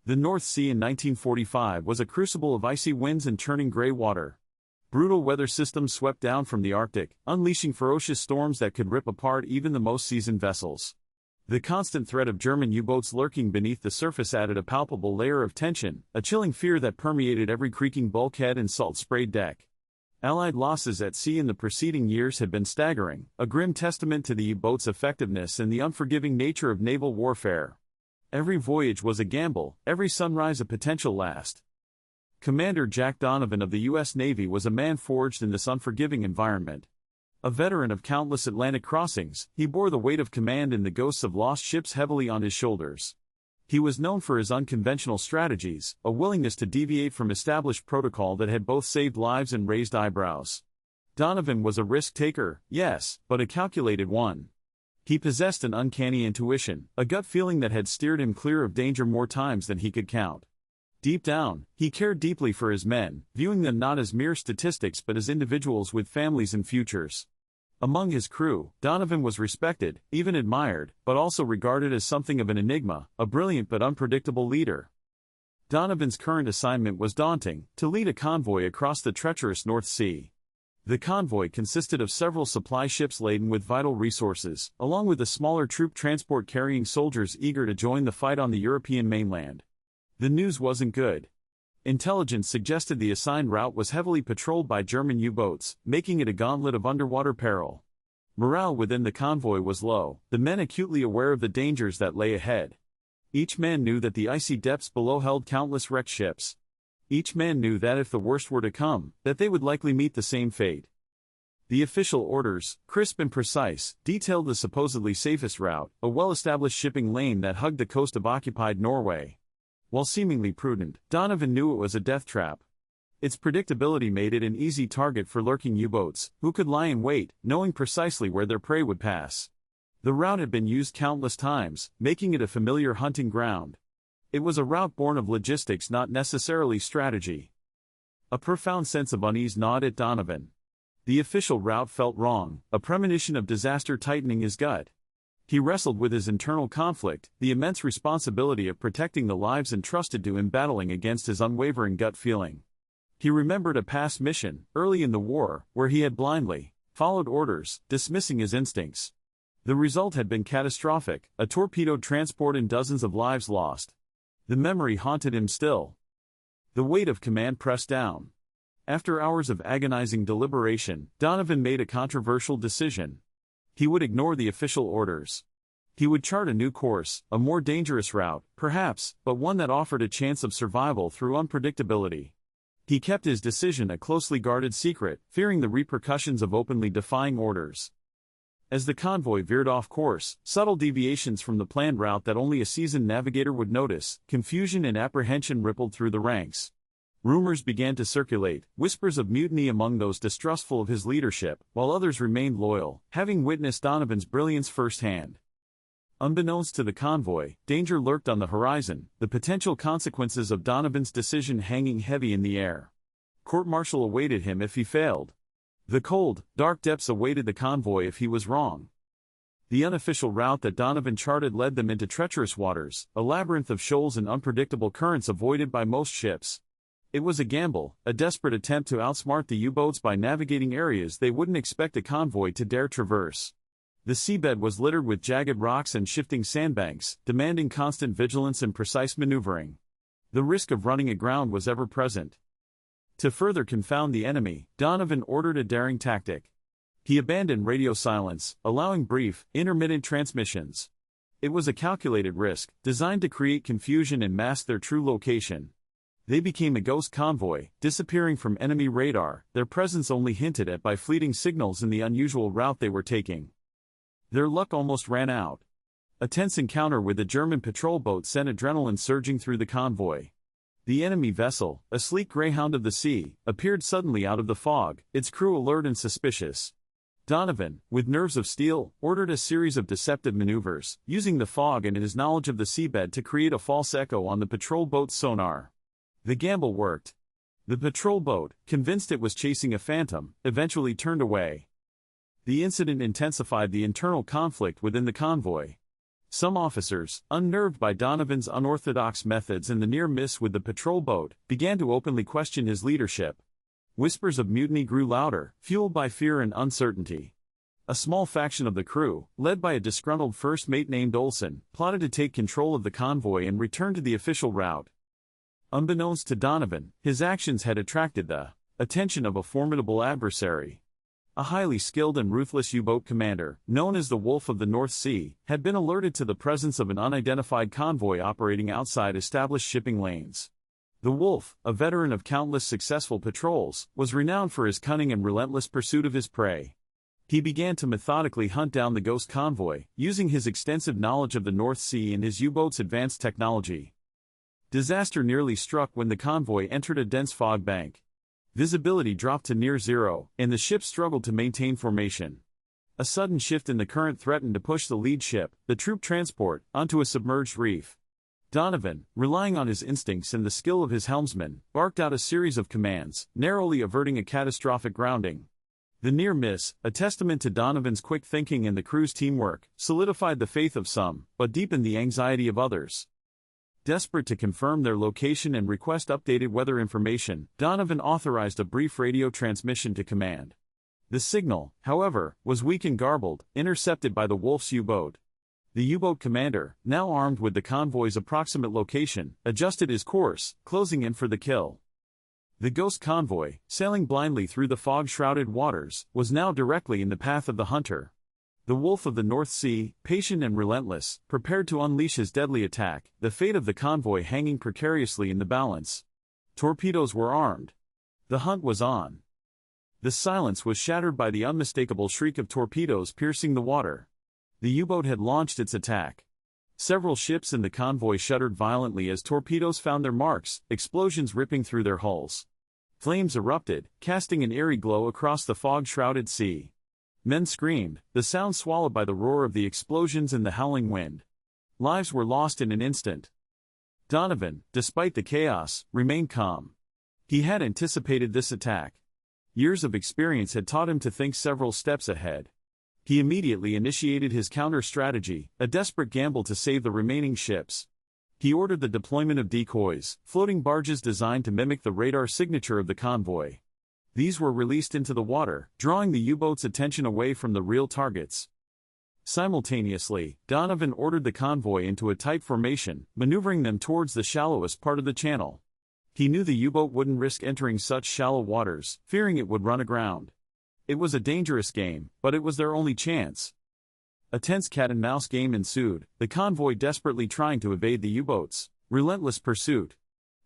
The North Sea in 1945 was a crucible of icy winds and churning gray water. Brutal weather systems swept down from the Arctic, unleashing ferocious storms that could rip apart even the most seasoned vessels. The constant threat of German U-boats lurking beneath the surface added a palpable layer of tension, a chilling fear that permeated every creaking bulkhead and salt-sprayed deck. Allied losses at sea in the preceding years had been staggering, a grim testament to the U-boat's effectiveness and the unforgiving nature of naval warfare. Every voyage was a gamble, every sunrise a potential last. Commander Jack Donovan of the U.S. Navy was a man forged in this unforgiving environment. A veteran of countless Atlantic crossings, he bore the weight of command and the ghosts of lost ships heavily on his shoulders. He was known for his unconventional strategies, a willingness to deviate from established protocol that had both saved lives and raised eyebrows. Donovan was a risk-taker, yes, but a calculated one. He possessed an uncanny intuition, a gut feeling that had steered him clear of danger more times than he could count. Deep down, he cared deeply for his men, viewing them not as mere statistics but as individuals with families and futures. Among his crew, Donovan was respected, even admired, but also regarded as something of an enigma, a brilliant but unpredictable leader. Donovan's current assignment was daunting, to lead a convoy across the treacherous North Sea. The convoy consisted of several supply ships laden with vital resources, along with a smaller troop transport carrying soldiers eager to join the fight on the European mainland. The news wasn't good. Intelligence suggested the assigned route was heavily patrolled by German U-boats, making it a gauntlet of underwater peril. Morale within the convoy was low, the men acutely aware of the dangers that lay ahead. Each man knew that the icy depths below held countless wrecked ships. Each man knew that if the worst were to come, that they would likely meet the same fate. The official orders, crisp and precise, detailed the supposedly safest route, a well-established shipping lane that hugged the coast of occupied Norway. While seemingly prudent, Donovan knew it was a death trap. Its predictability made it an easy target for lurking U-boats, who could lie in wait, knowing precisely where their prey would pass. The route had been used countless times, making it a familiar hunting ground. It was a route born of logistics, not necessarily strategy. A profound sense of unease gnawed at Donovan. The official route felt wrong, a premonition of disaster tightening his gut. He wrestled with his internal conflict, the immense responsibility of protecting the lives entrusted to him battling against his unwavering gut feeling. He remembered a past mission, early in the war, where he had blindly followed orders, dismissing his instincts. The result had been catastrophic, a torpedoed transport and dozens of lives lost. The memory haunted him still. The weight of command pressed down. After hours of agonizing deliberation, Donovan made a controversial decision. He would ignore the official orders. He would chart a new course, a more dangerous route, perhaps, but one that offered a chance of survival through unpredictability. He kept his decision a closely guarded secret, fearing the repercussions of openly defying orders. As the convoy veered off course, subtle deviations from the planned route that only a seasoned navigator would notice, confusion and apprehension rippled through the ranks. Rumors began to circulate, whispers of mutiny among those distrustful of his leadership, while others remained loyal, having witnessed Donovan's brilliance firsthand. Unbeknownst to the convoy, danger lurked on the horizon, the potential consequences of Donovan's decision hanging heavy in the air. Court-martial awaited him if he failed. The cold, dark depths awaited the convoy if he was wrong. The unofficial route that Donovan charted led them into treacherous waters, a labyrinth of shoals and unpredictable currents avoided by most ships. It was a gamble, a desperate attempt to outsmart the U-boats by navigating areas they wouldn't expect a convoy to dare traverse. The seabed was littered with jagged rocks and shifting sandbanks, demanding constant vigilance and precise maneuvering. The risk of running aground was ever present. To further confound the enemy, Donovan ordered a daring tactic. He abandoned radio silence, allowing brief, intermittent transmissions. It was a calculated risk, designed to create confusion and mask their true location. They became a ghost convoy, disappearing from enemy radar, their presence only hinted at by fleeting signals in the unusual route they were taking. Their luck almost ran out. A tense encounter with a German patrol boat sent adrenaline surging through the convoy. The enemy vessel, a sleek greyhound of the sea, appeared suddenly out of the fog, its crew alert and suspicious. Donovan, with nerves of steel, ordered a series of deceptive maneuvers, using the fog and his knowledge of the seabed to create a false echo on the patrol boat's sonar. The gamble worked. The patrol boat, convinced it was chasing a phantom, eventually turned away. The incident intensified the internal conflict within the convoy. Some officers, unnerved by Donovan's unorthodox methods and the near miss with the patrol boat, began to openly question his leadership. Whispers of mutiny grew louder, fueled by fear and uncertainty. A small faction of the crew, led by a disgruntled first mate named Olson, plotted to take control of the convoy and return to the official route. Unbeknownst to Donovan, his actions had attracted the attention of a formidable adversary. A highly skilled and ruthless U-boat commander, known as the Wolf of the North Sea, had been alerted to the presence of an unidentified convoy operating outside established shipping lanes. The Wolf, a veteran of countless successful patrols, was renowned for his cunning and relentless pursuit of his prey. He began to methodically hunt down the ghost convoy, using his extensive knowledge of the North Sea and his U-boat's advanced technology. Disaster nearly struck when the convoy entered a dense fog bank. Visibility dropped to near zero, and the ship struggled to maintain formation. A sudden shift in the current threatened to push the lead ship, the troop transport, onto a submerged reef. Donovan, relying on his instincts and the skill of his helmsman, barked out a series of commands, narrowly averting a catastrophic grounding. The near miss, a testament to Donovan's quick thinking and the crew's teamwork, solidified the faith of some, but deepened the anxiety of others. Desperate to confirm their location and request updated weather information, Donovan authorized a brief radio transmission to command. The signal, however, was weak and garbled, intercepted by the Wolf's U-boat. The U-boat commander, now armed with the convoy's approximate location, adjusted his course, closing in for the kill. The ghost convoy, sailing blindly through the fog-shrouded waters, was now directly in the path of the hunter. The Wolf of the North Sea, patient and relentless, prepared to unleash his deadly attack, the fate of the convoy hanging precariously in the balance. Torpedoes were armed. The hunt was on. The silence was shattered by the unmistakable shriek of torpedoes piercing the water. The U-boat had launched its attack. Several ships in the convoy shuddered violently as torpedoes found their marks, explosions ripping through their hulls. Flames erupted, casting an eerie glow across the fog-shrouded sea. Men screamed, the sound swallowed by the roar of the explosions and the howling wind. Lives were lost in an instant. Donovan, despite the chaos, remained calm. He had anticipated this attack. Years of experience had taught him to think several steps ahead. He immediately initiated his counter-strategy, a desperate gamble to save the remaining ships. He ordered the deployment of decoys, floating barges designed to mimic the radar signature of the convoy. These were released into the water, drawing the U-boat's attention away from the real targets. Simultaneously, Donovan ordered the convoy into a tight formation, maneuvering them towards the shallowest part of the channel. He knew the U-boat wouldn't risk entering such shallow waters, fearing it would run aground. It was a dangerous game, but it was their only chance. A tense cat-and-mouse game ensued, the convoy desperately trying to evade the U-boat's relentless pursuit.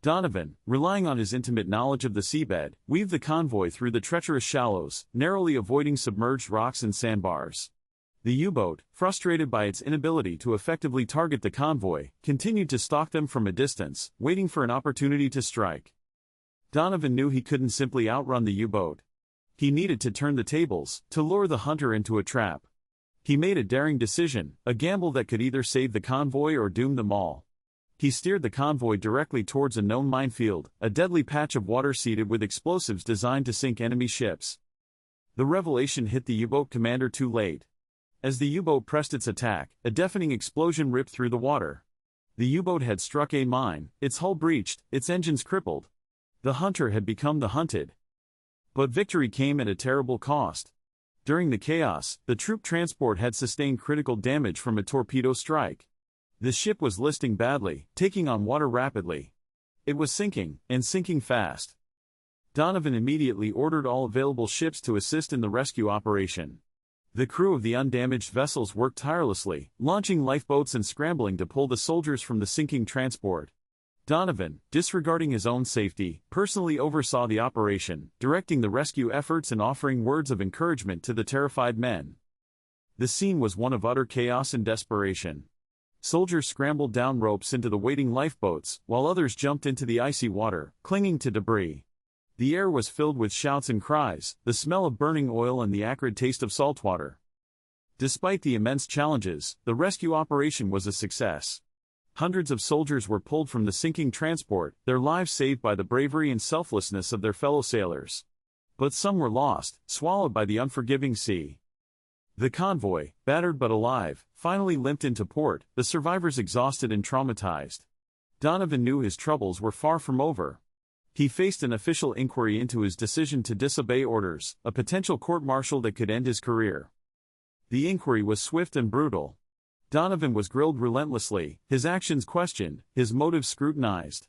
Donovan, relying on his intimate knowledge of the seabed, weaved the convoy through the treacherous shallows, narrowly avoiding submerged rocks and sandbars. The U-boat, frustrated by its inability to effectively target the convoy, continued to stalk them from a distance, waiting for an opportunity to strike. Donovan knew he couldn't simply outrun the U-boat. He needed to turn the tables, to lure the hunter into a trap. He made a daring decision, a gamble that could either save the convoy or doom them all. He steered the convoy directly towards a known minefield, a deadly patch of water seeded with explosives designed to sink enemy ships. The revelation hit the U-boat commander too late. As the U-boat pressed its attack, a deafening explosion ripped through the water. The U-boat had struck a mine, its hull breached, its engines crippled. The hunter had become the hunted. But victory came at a terrible cost. During the chaos, the troop transport had sustained critical damage from a torpedo strike. The ship was listing badly, taking on water rapidly. It was sinking, and sinking fast. Donovan immediately ordered all available ships to assist in the rescue operation. The crew of the undamaged vessels worked tirelessly, launching lifeboats and scrambling to pull the soldiers from the sinking transport. Donovan, disregarding his own safety, personally oversaw the operation, directing the rescue efforts and offering words of encouragement to the terrified men. The scene was one of utter chaos and desperation. Soldiers scrambled down ropes into the waiting lifeboats, while others jumped into the icy water, clinging to debris. The air was filled with shouts and cries, the smell of burning oil and the acrid taste of saltwater. Despite the immense challenges, the rescue operation was a success. Hundreds of soldiers were pulled from the sinking transport, their lives saved by the bravery and selflessness of their fellow sailors. But some were lost, swallowed by the unforgiving sea. The convoy, battered but alive, finally limped into port, the survivors exhausted and traumatized. Donovan knew his troubles were far from over. He faced an official inquiry into his decision to disobey orders, a potential court-martial that could end his career. The inquiry was swift and brutal. Donovan was grilled relentlessly, his actions questioned, his motives scrutinized.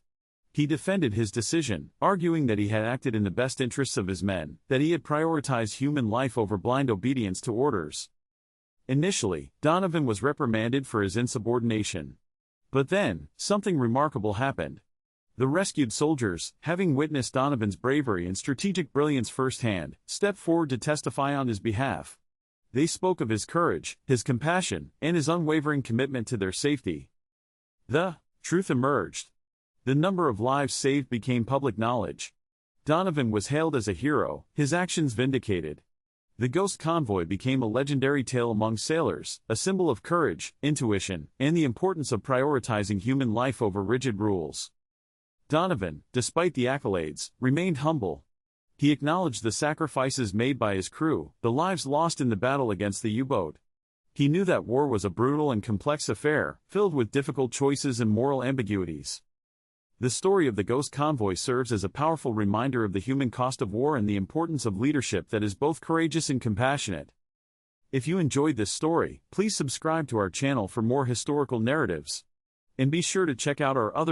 He defended his decision, arguing that he had acted in the best interests of his men, that he had prioritized human life over blind obedience to orders. Initially, Donovan was reprimanded for his insubordination. But then, something remarkable happened. The rescued soldiers, having witnessed Donovan's bravery and strategic brilliance firsthand, stepped forward to testify on his behalf. They spoke of his courage, his compassion, and his unwavering commitment to their safety. The truth emerged. The number of lives saved became public knowledge. Donovan was hailed as a hero, his actions vindicated. The Ghost Convoy became a legendary tale among sailors, a symbol of courage, intuition, and the importance of prioritizing human life over rigid rules. Donovan, despite the accolades, remained humble. He acknowledged the sacrifices made by his crew, the lives lost in the battle against the U-boat. He knew that war was a brutal and complex affair, filled with difficult choices and moral ambiguities. The story of the Ghost Convoy serves as a powerful reminder of the human cost of war and the importance of leadership that is both courageous and compassionate. If you enjoyed this story, please subscribe to our channel for more historical narratives. And be sure to check out our other